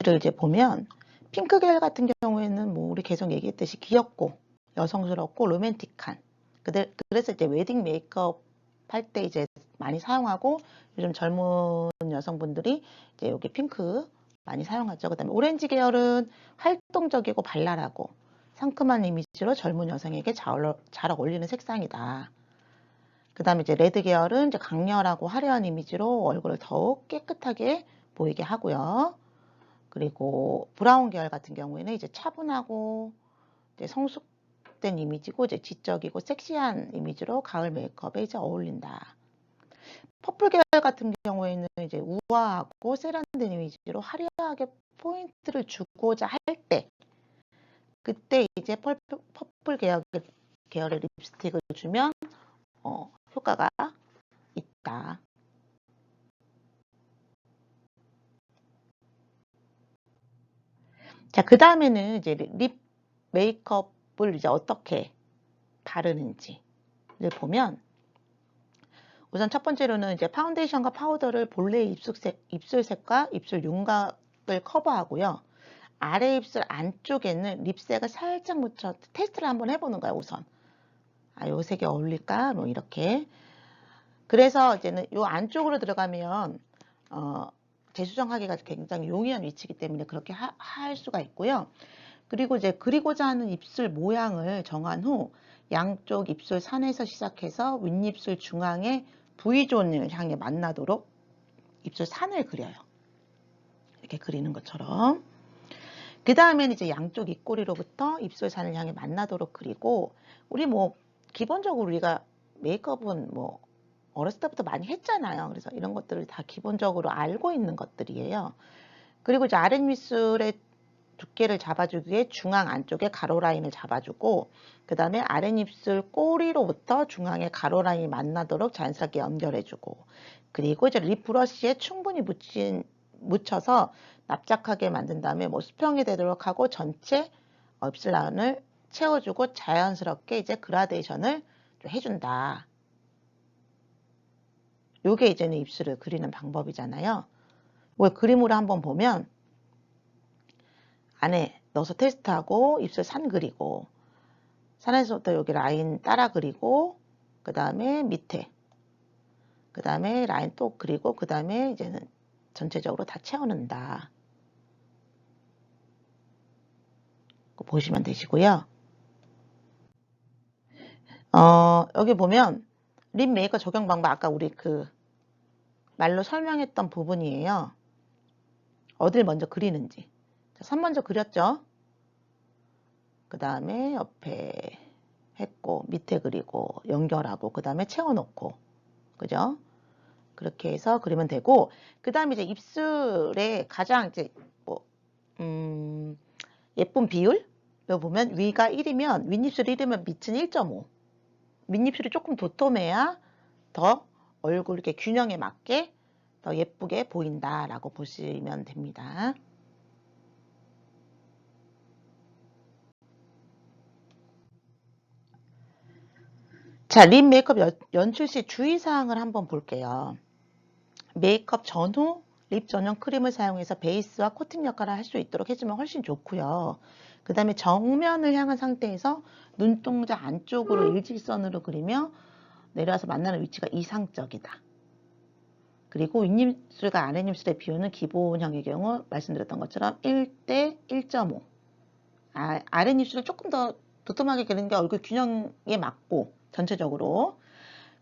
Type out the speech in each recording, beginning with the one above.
립을 이제 보면 핑크 계열 같은 경우에는 뭐 우리 계속 얘기했듯이 귀엽고 여성스럽고 로맨틱한, 그래서 이제 웨딩 메이크업 할 때 이제 많이 사용하고, 요즘 젊은 여성분들이 이제 여기 핑크 많이 사용하죠. 그다음에 오렌지 계열은 활동적이고 발랄하고 상큼한 이미지로 젊은 여성에게 잘 어울리는 색상이다. 그 다음에 이제 레드 계열은 이제 강렬하고 화려한 이미지로 얼굴을 더욱 깨끗하게 보이게 하고요. 그리고 브라운 계열 같은 경우에는 이제 차분하고 이제 성숙된 이미지고, 이제 지적이고 섹시한 이미지로 가을 메이크업에 이제 어울린다. 퍼플 계열 같은 경우에는 이제 우아하고 세련된 이미지로 화려하게 포인트를 주고자 할 때, 그때 이제 퍼플 계열의 립스틱을 주면 효과가 있다. 자, 그 다음에는 이제 립 메이크업을 이제 어떻게 바르는지를 보면, 우선 첫 번째로는 이제 파운데이션과 파우더를 본래의 입술색과 입술 윤곽을 커버하고요. 아래 입술 안쪽에는 립색을 살짝 묻혀 테스트를 한번 해보는 거야, 우선. 요 색이 어울릴까? 뭐 이렇게. 그래서 이제는 요 안쪽으로 들어가면 재수정하기가 굉장히 용이한 위치이기 때문에 그렇게 할 수가 있고요. 그리고 이제 그리고자 하는 입술 모양을 정한 후 양쪽 입술 산에서 시작해서 윗입술 중앙의 V존을 향해 만나도록 입술 산을 그려요. 이렇게 그리는 것처럼. 그 다음에는 이제 양쪽 입꼬리로부터 입술 산을 향해 만나도록 그리고, 우리 뭐 기본적으로 우리가 메이크업은 뭐 어렸을 때부터 많이 했잖아요. 그래서 이런 것들을 다 기본적으로 알고 있는 것들이에요. 그리고 이제 아랫입술의 두께를 잡아주기 위해 중앙 안쪽에 가로 라인을 잡아주고, 그 다음에 아랫입술 꼬리로부터 중앙에 가로 라인이 만나도록 자연스럽게 연결해주고, 그리고 이제 립 브러쉬에 충분히 묻혀서 납작하게 만든 다음에 뭐 수평이 되도록 하고 전체 입술 라인을 채워주고 자연스럽게 이제 그라데이션을 좀 해준다. 요게 이제는 입술을 그리는 방법이잖아요. 뭐 그림으로 한번 보면 안에 넣어서 테스트하고 입술 산 그리고, 산에서부터 여기 라인 따라 그리고, 그 다음에 밑에, 그 다음에 라인 또 그리고, 그 다음에 이제는 전체적으로 다 채워낸다. 보시면 되시고요. 여기 보면 립 메이크업 적용 방법, 아까 우리 그 말로 설명했던 부분이에요. 어딜 먼저 그리는지. 자, 선 먼저 그렸죠. 그 다음에 옆에 했고, 밑에 그리고 연결하고, 그 다음에 채워놓고, 그죠? 그렇게 해서 그리면 되고, 그 다음에 이제 입술에 가장 이제 뭐 예쁜 비율? 여기 보면 위가 1이면 윗입술 1이면 밑은 1.5. 윗입술이 조금 도톰해야 더 얼굴 이렇게 균형에 맞게 더 예쁘게 보인다라고 보시면 됩니다. 자, 립 메이크업 연출 시 주의사항을 한번 볼게요. 메이크업 전후 립 전용 크림을 사용해서 베이스와 코팅 역할을 할 수 있도록 해주면 훨씬 좋고요. 그 다음에 정면을 향한 상태에서 눈동자 안쪽으로 일직선으로 그리며 내려와서 만나는 위치가 이상적이다. 그리고 윗입술과 아랫입술의 비율은 기본형의 경우 말씀드렸던 것처럼 1대 1.5. 아랫입술을 조금 더 도톰하게 그리는 게 얼굴 균형에 맞고 전체적으로.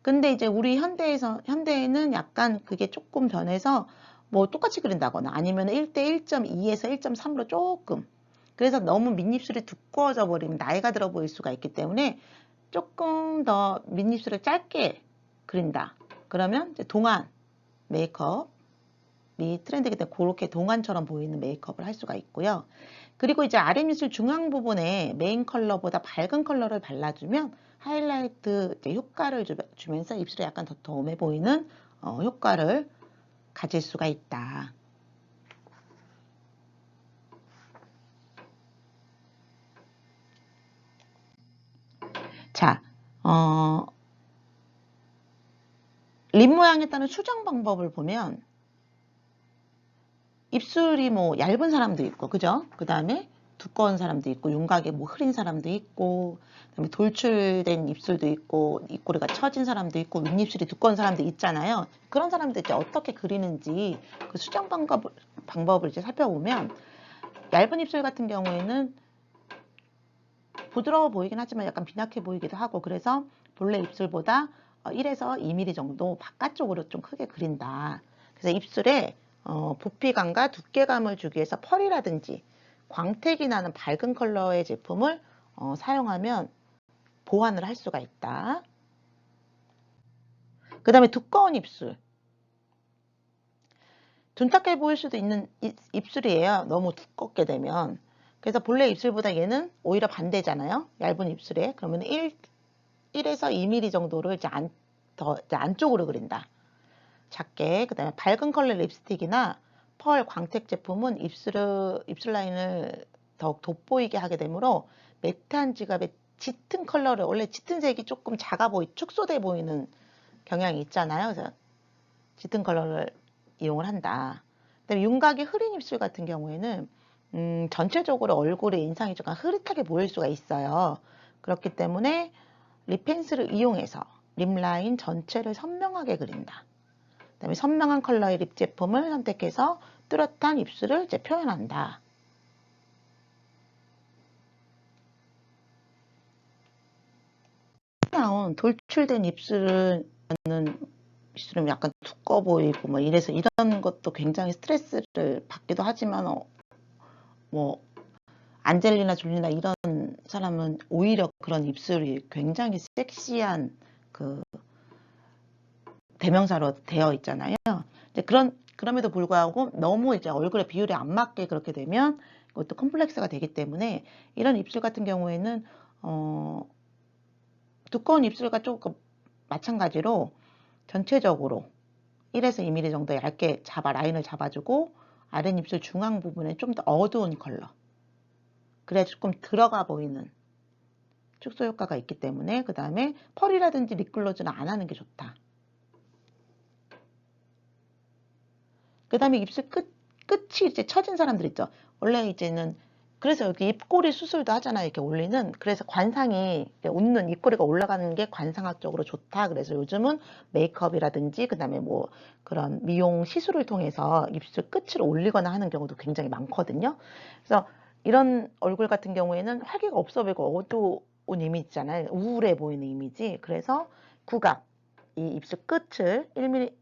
근데 이제 우리 현대에는 약간 그게 조금 변해서 뭐 똑같이 그린다거나 아니면 1대 1.2에서 1.3로 조금. 그래서 너무 밑입술이 두꺼워져 버리면 나이가 들어 보일 수가 있기 때문에 조금 더 밑입술을 짧게 그린다. 그러면 이제 동안 메이크업이 트렌드이기 때문에 그렇게 동안처럼 보이는 메이크업을 할 수가 있고요. 그리고 이제 아랫입술 중앙 부분에 메인 컬러보다 밝은 컬러를 발라주면 하이라이트 효과를 주면서 입술이 약간 더 도톰해 보이는 효과를 가질 수가 있다. 자, 립 모양에 따른 수정 방법을 보면 입술이 뭐 얇은 사람도 있고, 그죠? 그 다음에 두꺼운 사람도 있고, 윤곽이 뭐 흐린 사람도 있고, 그다음에 돌출된 입술도 있고, 입꼬리가 처진 사람도 있고, 윗입술이 두꺼운 사람도 있잖아요. 그런 사람들 이제 어떻게 그리는지 그 수정 방법을 이제 살펴보면, 얇은 입술 같은 경우에는 부드러워 보이긴 하지만 약간 빈약해 보이기도 하고, 그래서 본래 입술보다 1에서 2mm 정도 바깥쪽으로 좀 크게 그린다. 그래서 입술에 부피감과 두께감을 주기 위해서 펄이라든지 광택이 나는 밝은 컬러의 제품을 사용하면 보완을 할 수가 있다. 그 다음에 두꺼운 입술. 둔탁해 보일 수도 있는 입술이에요. 너무 두껍게 되면. 그래서 본래 입술보다 얘는 오히려 반대잖아요. 얇은 입술에. 그러면 1에서 2mm 정도를 이제 안쪽으로 그린다. 작게. 그 다음에 밝은 컬러 립스틱이나 펄 광택 제품은 입술 라인을 더욱 돋보이게 하게 되므로 매트한 지갑의 짙은 컬러를, 원래 짙은 색이 조금 축소돼 보이는 경향이 있잖아요. 그래서 짙은 컬러를 이용을 한다. 그다음에 윤곽이 흐린 입술 같은 경우에는 전체적으로 얼굴의 인상이 조금 흐릿하게 보일 수가 있어요. 그렇기 때문에 립 펜슬을 이용해서 립 라인 전체를 선명하게 그린다. 그다음에 선명한 컬러의 립 제품을 선택해서 뚜렷한 입술을 이제 표현한다. 나온 돌출된 입술은 약간 두꺼워 보이고 뭐 이래서 이런 것도 굉장히 스트레스를 받기도 하지만 뭐 안젤리나 졸리나 이런 사람은 오히려 그런 입술이 굉장히 섹시한 그 대명사로 되어 있잖아요. 이제 그럼에도 불구하고 너무 이제 얼굴의 비율에 안 맞게 그렇게 되면 이것도 컴플렉스가 되기 때문에 이런 입술 같은 경우에는 두꺼운 입술과 조금 마찬가지로 전체적으로 1에서 2mm 정도 얇게 라인을 잡아주고 아랫입술 중앙 부분에 좀 더 어두운 컬러, 그래야 조금 들어가 보이는 축소 효과가 있기 때문에, 그 다음에 펄이라든지 립글로즈는 안 하는 게 좋다. 그 다음에 입술 끝이 이제 처진 사람들 있죠. 원래 이제는 그래서 여기 입꼬리 수술도 하잖아요. 이렇게 올리는. 그래서 관상이 웃는 입꼬리가 올라가는 게 관상학적으로 좋다. 그래서 요즘은 메이크업이라든지 그다음에 뭐 그런 미용 시술을 통해서 입술 끝을 올리거나 하는 경우도 굉장히 많거든요. 그래서 이런 얼굴 같은 경우에는 활기가 없어 보이고 어두운 이미지 있잖아요. 우울해 보이는 이미지. 그래서 구각, 이 입술 끝을 1mm에서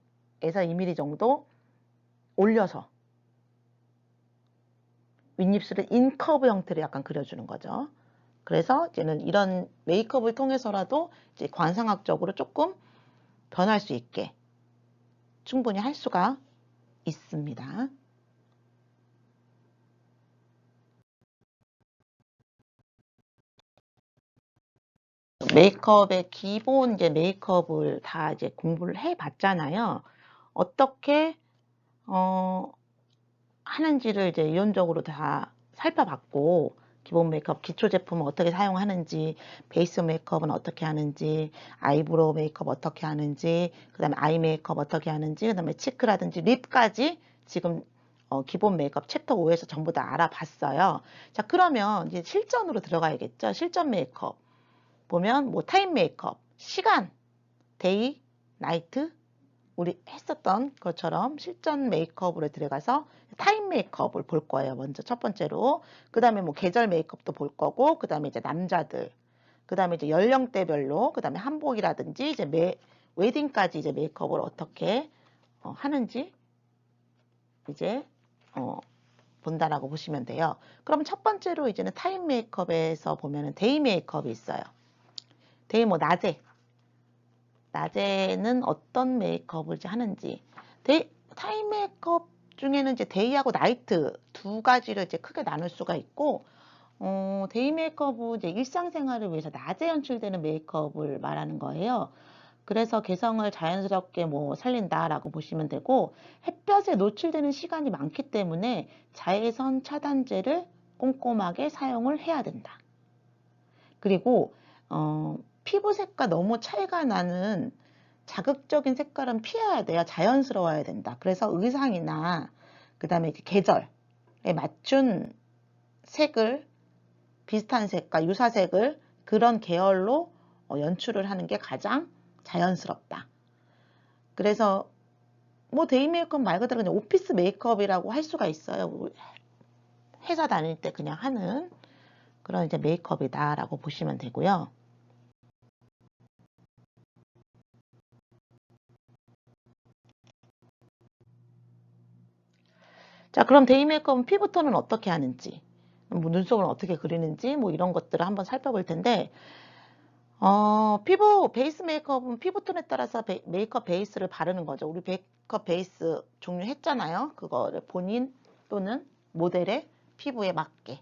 2mm 정도 올려서 윗입술은 인커브 형태로 약간 그려주는 거죠. 그래서 이제는 이런 메이크업을 통해서라도 이제 관상학적으로 조금 변할 수 있게 충분히 할 수가 있습니다. 메이크업의 기본 이제 메이크업을 다 이제 공부를 해 봤잖아요. 어떻게 하는지를 이제 이론적으로 다 살펴봤고, 기본 메이크업 기초 제품은 어떻게 사용하는지, 베이스 메이크업은 어떻게 하는지, 아이브로우 메이크업 어떻게 하는지, 그 다음에 아이 메이크업 어떻게 하는지, 그 다음에 치크라든지 립까지 지금 기본 메이크업 챕터 5에서 전부 다 알아봤어요. 자, 그러면 이제 실전으로 들어가야겠죠. 실전 메이크업 보면 뭐 타임 메이크업, 시간, 데이, 나이트, 우리 했었던 것처럼 실전 메이크업으로 들어가서 타임 메이크업을 볼 거예요. 먼저 첫 번째로. 그 다음에 뭐 계절 메이크업도 볼 거고, 그 다음에 이제 남자들, 그 다음에 이제 연령대별로, 그 다음에 한복이라든지 이제 웨딩까지 이제 메이크업을 어떻게 하는지 이제 본다라고 보시면 돼요. 그럼 첫 번째로 이제는 타임 메이크업에서 보면은 데이 메이크업이 있어요. 데이 뭐 낮에는 어떤 메이크업을 하는지. 타임 메이크업 중에는 이제 데이하고 나이트 두 가지를 이제 크게 나눌 수가 있고, 데이 메이크업은 이제 일상생활을 위해서 낮에 연출되는 메이크업을 말하는 거예요. 그래서 개성을 자연스럽게 뭐 살린다라고 보시면 되고, 햇볕에 노출되는 시간이 많기 때문에 자외선 차단제를 꼼꼼하게 사용을 해야 된다. 그리고 피부색과 너무 차이가 나는 자극적인 색깔은 피해야 돼요. 자연스러워야 된다. 그래서 의상이나 그 다음에 이제 계절에 맞춘 색을, 비슷한 색과 유사색을 그런 계열로 연출을 하는 게 가장 자연스럽다. 그래서 뭐 데이 메이크업 말 그대로 그냥 오피스 메이크업이라고 할 수가 있어요. 회사 다닐 때 그냥 하는 그런 이제 메이크업이다라고 보시면 되고요. 자, 그럼 데이 메이크업은 피부톤은 어떻게 하는지, 뭐 눈썹을 어떻게 그리는지, 뭐 이런 것들을 한번 살펴볼 텐데, 피부 베이스 메이크업은 피부톤에 따라서 메이크업 베이스를 바르는 거죠. 우리 메이크업 베이스 종류 했잖아요. 그거를 본인 또는 모델의 피부에 맞게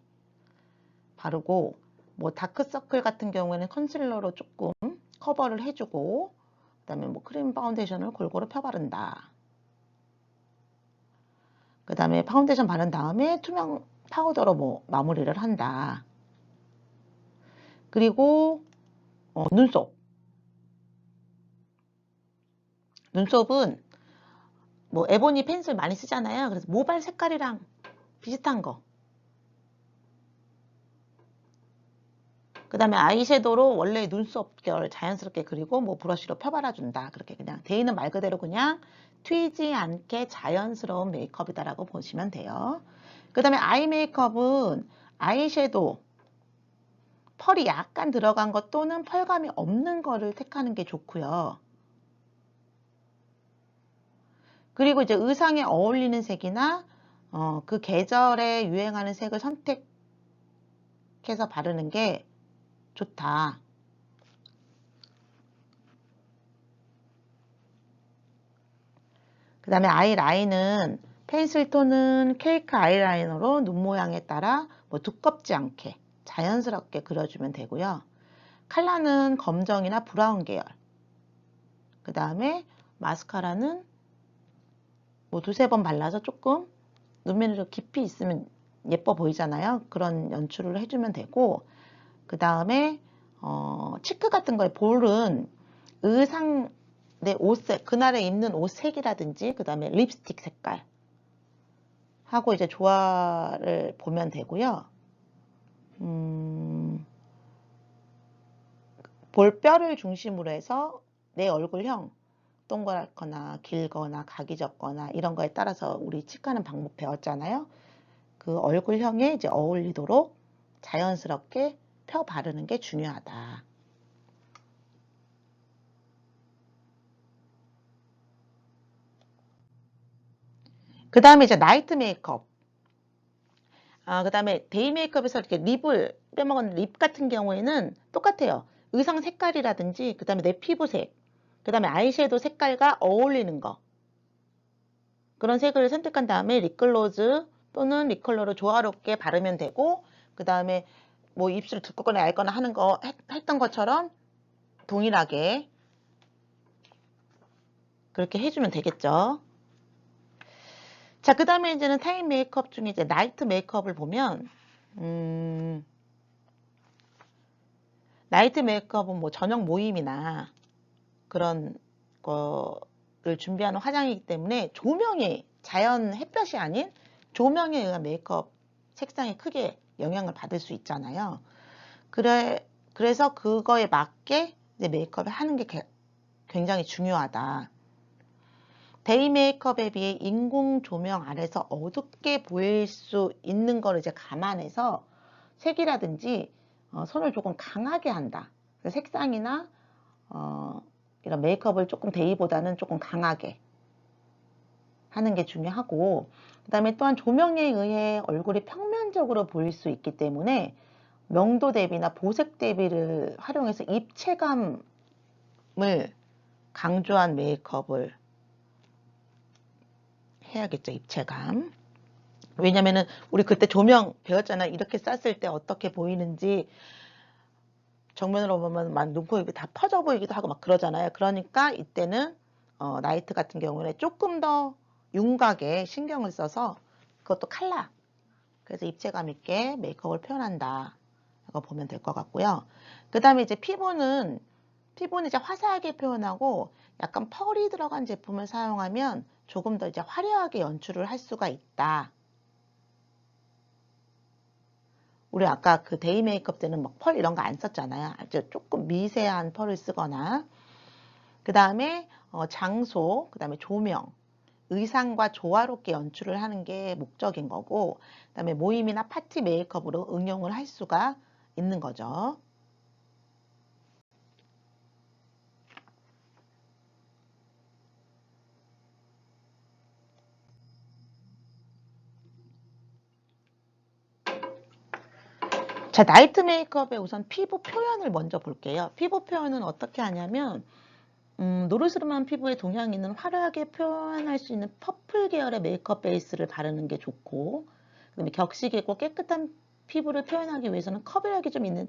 바르고, 뭐 다크서클 같은 경우에는 컨실러로 조금 커버를 해주고, 그 다음에 뭐 크림 파운데이션을 골고루 펴바른다. 그 다음에 파운데이션 바른 다음에 투명 파우더로 뭐 마무리를 한다. 그리고 눈썹은 뭐 에보니 펜슬 많이 쓰잖아요. 그래서 모발 색깔이랑 비슷한 거. 그 다음에 아이섀도우로 원래 눈썹 결 자연스럽게 그리고 뭐 브러쉬로 펴발라준다. 그렇게 그냥 데이는 말 그대로 그냥 튀지 않게 자연스러운 메이크업이다라고 보시면 돼요. 그 다음에 아이 메이크업은 아이섀도우 펄이 약간 들어간 것 또는 펄감이 없는 거를 택하는 게 좋고요. 그리고 이제 의상에 어울리는 색이나 그 계절에 유행하는 색을 선택해서 바르는 게 좋다. 그 다음에 아이라인은 펜슬 톤은 케이크 아이라이너로 눈 모양에 따라 뭐 두껍지 않게 자연스럽게 그려주면 되고요. 컬러는 검정이나 브라운 계열. 그 다음에 마스카라는 뭐 두세 번 발라서 조금 눈매는 좀 깊이 있으면 예뻐 보이잖아요. 그런 연출을 해주면 되고, 그 다음에 치크 같은 거에 볼은 의상 내 옷색, 그날에 입는 옷 색이라든지 그 다음에 립스틱 색깔 하고 이제 조화를 보면 되고요. 볼뼈를 중심으로 해서 내 얼굴형 동그랗거나 길거나 각이 졌거나 이런 거에 따라서 우리 치크하는 방법 배웠잖아요. 그 얼굴형에 이제 어울리도록 자연스럽게 펴 바르는 게 중요하다. 그 다음에 이제 나이트 메이크업. 그 다음에 데이 메이크업에서 이렇게 립을 빼먹은 립 같은 경우에는 똑같아요. 의상 색깔이라든지, 그 다음에 내 피부색, 그 다음에 아이섀도우 색깔과 어울리는 거. 그런 색을 선택한 다음에 립글로즈 또는 립컬러로 조화롭게 바르면 되고, 그 다음에 뭐 입술 두껍거나 얇거나 하는 거 했던 것처럼 동일하게 그렇게 해주면 되겠죠. 자, 그 다음에 이제는 타임 메이크업 중에 이제 나이트 메이크업을 보면, 나이트 메이크업은 뭐 저녁 모임이나 그런 거를 준비하는 화장이기 때문에 조명이 자연 햇볕이 아닌 조명에 의한 메이크업 색상이 크게 영향을 받을 수 있잖아요. 그래서 그거에 맞게 이제 메이크업을 하는 게 굉장히 중요하다. 데이 메이크업에 비해 인공 조명 아래서 어둡게 보일 수 있는 거를 이제 감안해서 색이라든지 손을 조금 강하게 한다. 색상이나 이런 메이크업을 조금 데이보다는 조금 강하게 하는 게 중요하고, 그 다음에 또한 조명에 의해 얼굴이 평면적으로 보일 수 있기 때문에 명도 대비나 보색 대비를 활용해서 입체감을 강조한 메이크업을 해야겠죠. 입체감. 왜냐면은 우리 그때 조명 배웠잖아요. 이렇게 쐈을 때 어떻게 보이는지 정면으로 보면 막 눈, 코, 입이 다 퍼져 보이기도 하고 막 그러잖아요. 그러니까 이때는 나이트 같은 경우는 조금 더 윤곽에 신경을 써서 그것도 칼라. 그래서 입체감 있게 메이크업을 표현한다. 라고 보면 될 것 같고요. 그 다음에 이제 피부는 이제 화사하게 표현하고 약간 펄이 들어간 제품을 사용하면 조금 더 이제 화려하게 연출을 할 수가 있다. 우리 아까 그 데이 메이크업 때는 막 펄 이런 거 안 썼잖아요. 아주 조금 미세한 펄을 쓰거나, 그 다음에 장소, 그 다음에 조명, 의상과 조화롭게 연출을 하는 게 목적인 거고, 그 다음에 모임이나 파티 메이크업으로 응용을 할 수가 있는 거죠. 자, 나이트 메이크업의 우선 피부 표현을 먼저 볼게요. 피부 표현은 어떻게 하냐면, 노르스름한 피부에 동향이 있는 화려하게 표현할 수 있는 퍼플 계열의 메이크업 베이스를 바르는 게 좋고, 그다음에 격식 있고 깨끗한 피부를 표현하기 위해서는 커버력이 좀 있는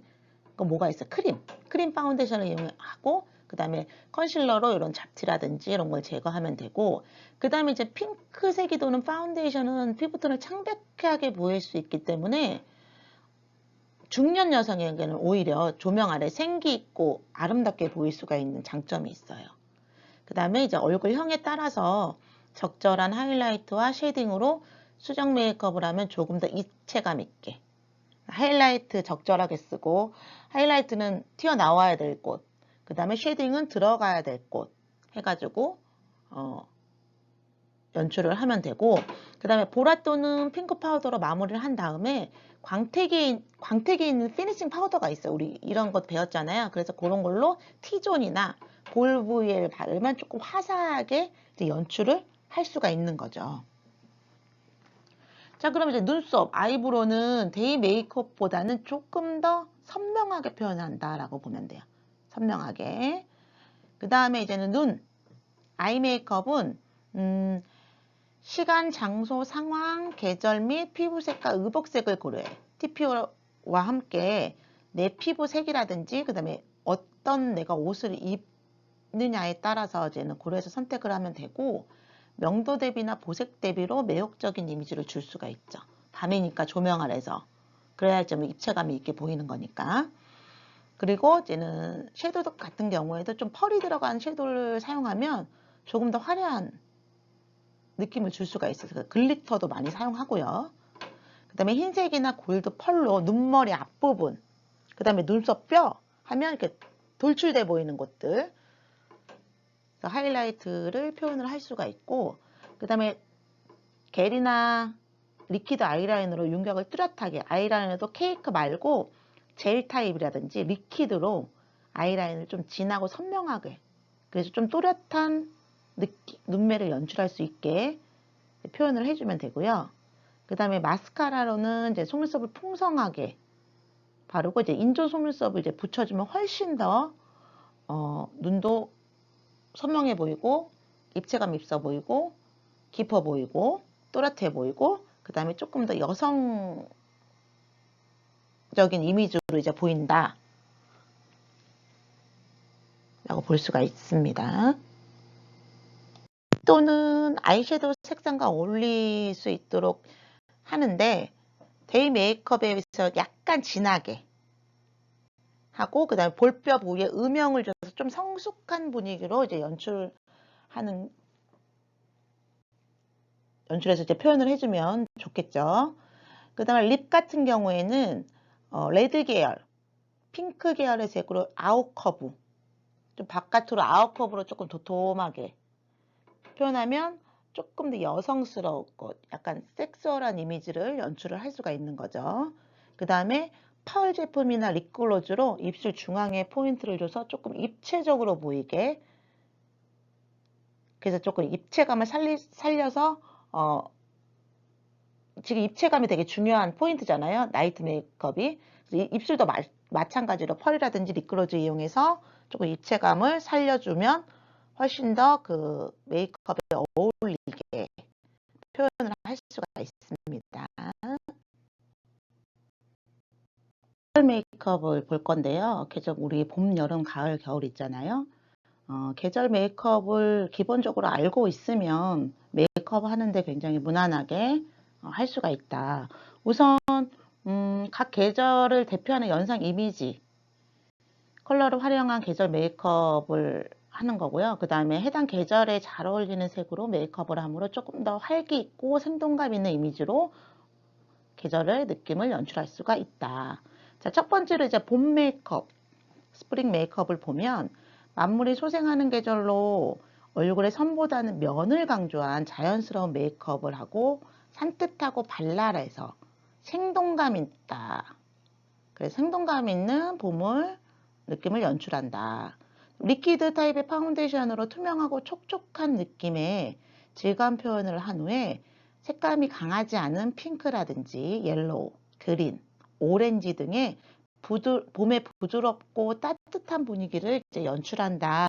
거 뭐가 있어? 크림 파운데이션을 이용하고, 그 다음에 컨실러로 이런 잡티라든지 이런 걸 제거하면 되고, 그 다음에 이제 핑크색이 도는 파운데이션은 피부톤을 창백하게 보일 수 있기 때문에 중년 여성에게는 오히려 조명 아래 생기 있고 아름답게 보일 수가 있는 장점이 있어요. 그 다음에 이제 얼굴형에 따라서 적절한 하이라이트와 쉐딩으로 수정 메이크업을 하면 조금 더 입체감 있게, 하이라이트 적절하게 쓰고, 하이라이트는 튀어나와야 될 곳, 그 다음에 쉐딩은 들어가야 될 곳 해가지고 연출을 하면 되고, 그 다음에 보라 또는 핑크 파우더로 마무리를 한 다음에 광택이 있는 피니싱 파우더가 있어요. 우리 이런 것 배웠잖아요. 그래서 그런 걸로 T존이나 볼 부위를 바르면 조금 화사하게 이제 연출을 할 수가 있는 거죠. 자, 그럼 이제 눈썹, 아이브로는 데이 메이크업보다는 조금 더 선명하게 표현한다라고 보면 돼요. 선명하게. 그 다음에 이제는 눈, 아이 메이크업은 시간, 장소, 상황, 계절 및 피부색과 의복색을 고려해. TPO와 함께 내 피부색이라든지 그 다음에 어떤 내가 옷을 입느냐에 따라서 이제는 고려해서 선택을 하면 되고, 명도 대비나 보색 대비로 매혹적인 이미지를 줄 수가 있죠. 밤이니까 조명 아래서 그래야 좀 입체감이 있게 보이는 거니까. 그리고 이제는 섀도우 같은 경우에도 좀 펄이 들어간 섀도우를 사용하면 조금 더 화려한 느낌을 줄 수가 있어서 글리터도 많이 사용하고요. 그 다음에 흰색이나 골드 펄로 눈머리 앞부분, 그 다음에 눈썹 뼈 하면 이렇게 돌출돼 보이는 곳들, 하이라이트를 표현을 할 수가 있고, 그 다음에 겔이나 리퀴드 아이라인으로 윤곽을 뚜렷하게, 아이라인도 케이크 말고 젤 타입이라든지 리퀴드로 아이라인을 좀 진하고 선명하게, 그래서 좀 또렷한 눈매를 연출할 수 있게 표현을 해주면 되고요. 그 다음에 마스카라로는 이제 속눈썹을 풍성하게 바르고, 이제 인조 속눈썹을 이제 붙여주면 훨씬 더 눈도 선명해 보이고 입체감 있어 보이고 깊어 보이고 또렷해 보이고, 그 다음에 조금 더 여성적인 이미지로 이제 보인다 라고 볼 수가 있습니다. 또는 아이섀도우 색상과 어울릴 수 있도록 하는데, 데이 메이크업에 비해서 약간 진하게 하고, 그 다음에 볼뼈 부위에 음영을 줘서 좀 성숙한 분위기로 이제 연출해서 이제 표현을 해주면 좋겠죠. 그 다음에 립 같은 경우에는 레드 계열, 핑크 계열의 색으로 아웃커브, 좀 바깥으로 아웃커브로 조금 도톰하게 표현하면 조금 더 여성스럽고 약간 섹스얼한 이미지를 연출을 할 수가 있는 거죠. 그 다음에 펄 제품이나 립글로즈로 입술 중앙에 포인트를 줘서 조금 입체적으로 보이게, 그래서 조금 입체감을 살려서 지금 입체감이 되게 중요한 포인트잖아요. 나이트 메이크업이. 입술도 마찬가지로 펄이라든지 립글로즈 이용해서 조금 입체감을 살려주면 훨씬 더 그 메이크업에 어울리게 표현을 할 수가 있습니다. 계절 메이크업을 볼 건데요. 계절 우리 봄, 여름, 가을, 겨울 있잖아요. 계절 메이크업을 기본적으로 알고 있으면 메이크업 하는데 굉장히 무난하게 할 수가 있다. 우선 각 계절을 대표하는 연상 이미지, 컬러를 활용한 계절 메이크업을 하는 거고요. 그 다음에 해당 계절에 잘 어울리는 색으로 메이크업을 함으로 조금 더 활기 있고 생동감 있는 이미지로 계절의 느낌을 연출할 수가 있다. 자, 첫 번째로 이제 봄 메이크업, 스프링 메이크업을 보면 만물이 소생하는 계절로 얼굴의 선보다는 면을 강조한 자연스러운 메이크업을 하고 산뜻하고 발랄해서 생동감 있다. 그래서 생동감 있는 봄을 느낌을 연출한다. 리퀴드 타입의 파운데이션으로 투명하고 촉촉한 느낌의 질감 표현을 한 후에 색감이 강하지 않은 핑크라든지 옐로우, 그린, 오렌지 등의 봄의 부드럽고 따뜻한 분위기를 이제 연출한다.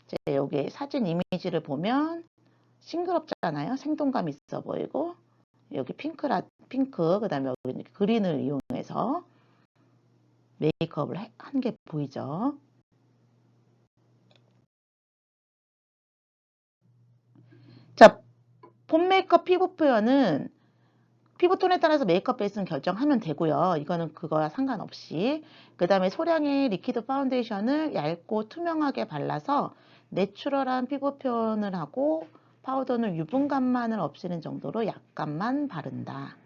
이제 여기 사진 이미지를 보면 싱그럽잖아요. 생동감 있어 보이고 여기 핑크, 그 다음에 여기 그린을 이용해서 메이크업을 한 게 보이죠. 자, 봄 메이크업 피부 표현은 피부톤에 따라서 메이크업 베이스는 결정하면 되고요. 이거는 그거와 상관없이. 그 다음에 소량의 리퀴드 파운데이션을 얇고 투명하게 발라서 내추럴한 피부 표현을 하고 파우더는 유분감만을 없애는 정도로 약간만 바른다.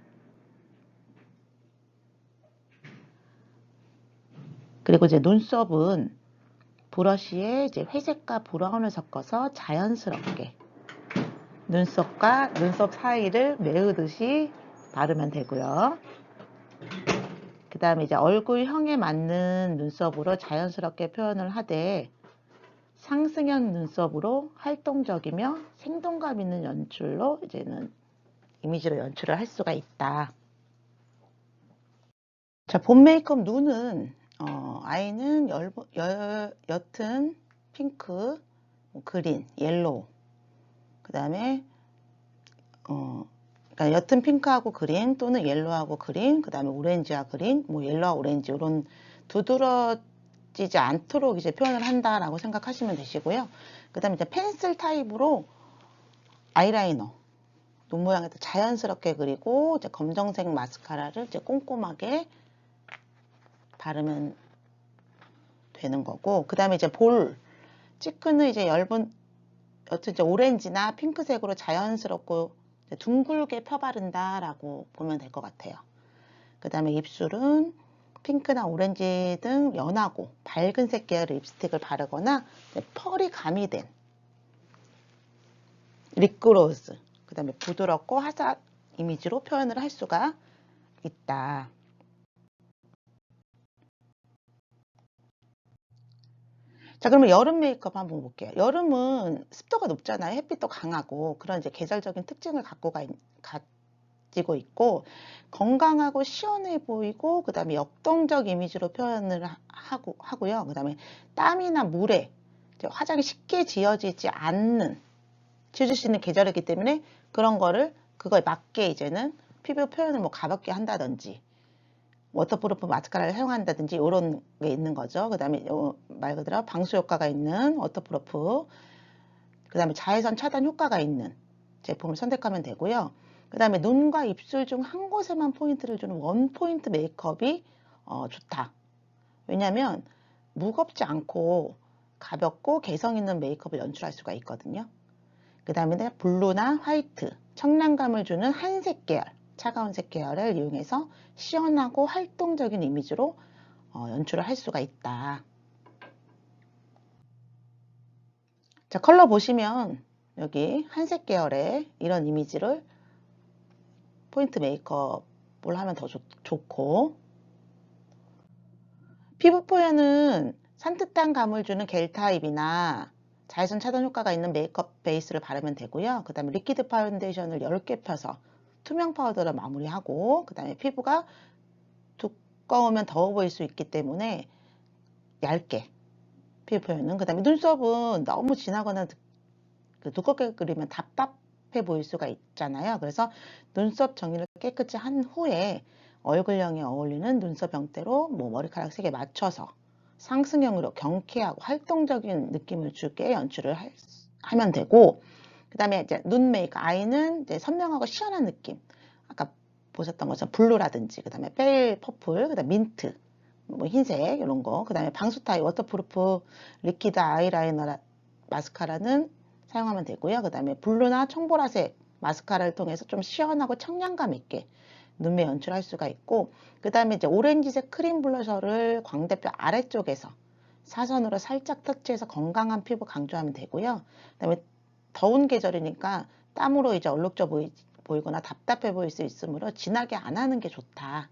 그리고 이제 눈썹은 브러쉬에 이제 회색과 브라운을 섞어서 자연스럽게 눈썹과 눈썹 사이를 메우듯이 바르면 되고요. 그 다음에 이제 얼굴형에 맞는 눈썹으로 자연스럽게 표현을 하되 상승형 눈썹으로 활동적이며 생동감 있는 연출로 이제는 이미지로 연출을 할 수가 있다. 자, 봄 메이크업 눈은 아이는 옅은 핑크, 그린, 옐로우, 그 다음에 그러니까 옅은 핑크하고 그린 또는 옐로우하고 그린, 그 다음에 오렌지와 그린, 뭐 옐로우와 오렌지 이런 두드러지지 않도록 이제 표현을 한다라고 생각하시면 되시고요. 그 다음에 이제 펜슬 타입으로 아이라이너 눈 모양에 자연스럽게 그리고 이제 검정색 마스카라를 이제 꼼꼼하게 바르면 되는 거고, 그 다음에 이제 치크는 이제 옅은 이제 오렌지나 핑크색으로 자연스럽고 둥글게 펴바른다라고 보면 될 것 같아요. 그 다음에 입술은 핑크나 오렌지 등 연하고 밝은 색 계열의 립스틱을 바르거나 펄이 가미된 립글로즈, 그 다음에 부드럽고 화사한 이미지로 표현을 할 수가 있다. 자, 그러면 여름 메이크업 한번 볼게요. 여름은 습도가 높잖아요. 햇빛도 강하고 그런 이제 계절적인 특징을 가지고 있고 건강하고 시원해 보이고 그 다음에 역동적 이미지로 표현을 하고요. 그 다음에 땀이나 물에 화장이 쉽게 지워질 수 있는 계절이기 때문에 그런 거를 그거에 맞게 이제는 피부 표현을 뭐 가볍게 한다든지 워터프루프 마스카라를 사용한다든지 이런 게 있는 거죠. 그 다음에 말 그대로 방수 효과가 있는 워터프루프, 그 다음에 자외선 차단 효과가 있는 제품을 선택하면 되고요. 그 다음에 눈과 입술 중 한 곳에만 포인트를 주는 원포인트 메이크업이 좋다. 왜냐하면 무겁지 않고 가볍고 개성 있는 메이크업을 연출할 수가 있거든요. 그 다음에 블루나 화이트, 청량감을 주는 한색 계열, 차가운 색 계열을 이용해서 시원하고 활동적인 이미지로 연출을 할 수가 있다. 자, 컬러 보시면 여기 한색 계열의 이런 이미지를 포인트 메이크업을 하면 더 좋고, 피부 표현은 산뜻한 감을 주는 겔 타입이나 자외선 차단 효과가 있는 메이크업 베이스를 바르면 되고요. 그 다음에 리퀴드 파운데이션을 10개 펴서 투명 파우더로 마무리하고, 그 다음에 피부가 두꺼우면 더워 보일 수 있기 때문에 얇게 피부 표현은, 그 다음에 눈썹은 너무 진하거나 두껍게 그리면 답답해 보일 수가 있잖아요. 그래서 눈썹 정리를 깨끗이 한 후에 얼굴형에 어울리는 눈썹 형태로 뭐 머리카락 색에 맞춰서 상승형으로 경쾌하고 활동적인 느낌을 주게 연출을 하면 되고, 그 다음에 이제 눈 메이크업, 아이는 이제 선명하고 시원한 느낌, 아까 보셨던 것처럼 블루라든지, 그 다음에 페일 퍼플, 그 다음에 민트, 뭐 흰색 이런 거, 그 다음에 방수타입 워터프루프 리퀴드 아이라이너 마스카라는 사용하면 되고요. 그 다음에 블루나 청보라색 마스카라를 통해서 좀 시원하고 청량감 있게 눈매 연출할 수가 있고, 그 다음에 이제 오렌지색 크림 블러셔를 광대뼈 아래쪽에서 사선으로 살짝 터치해서 건강한 피부 강조하면 되고요. 그 다음에 더운 계절이니까 땀으로 이제 얼룩져 보이거나 답답해 보일 수 있으므로 진하게 안 하는 게 좋다.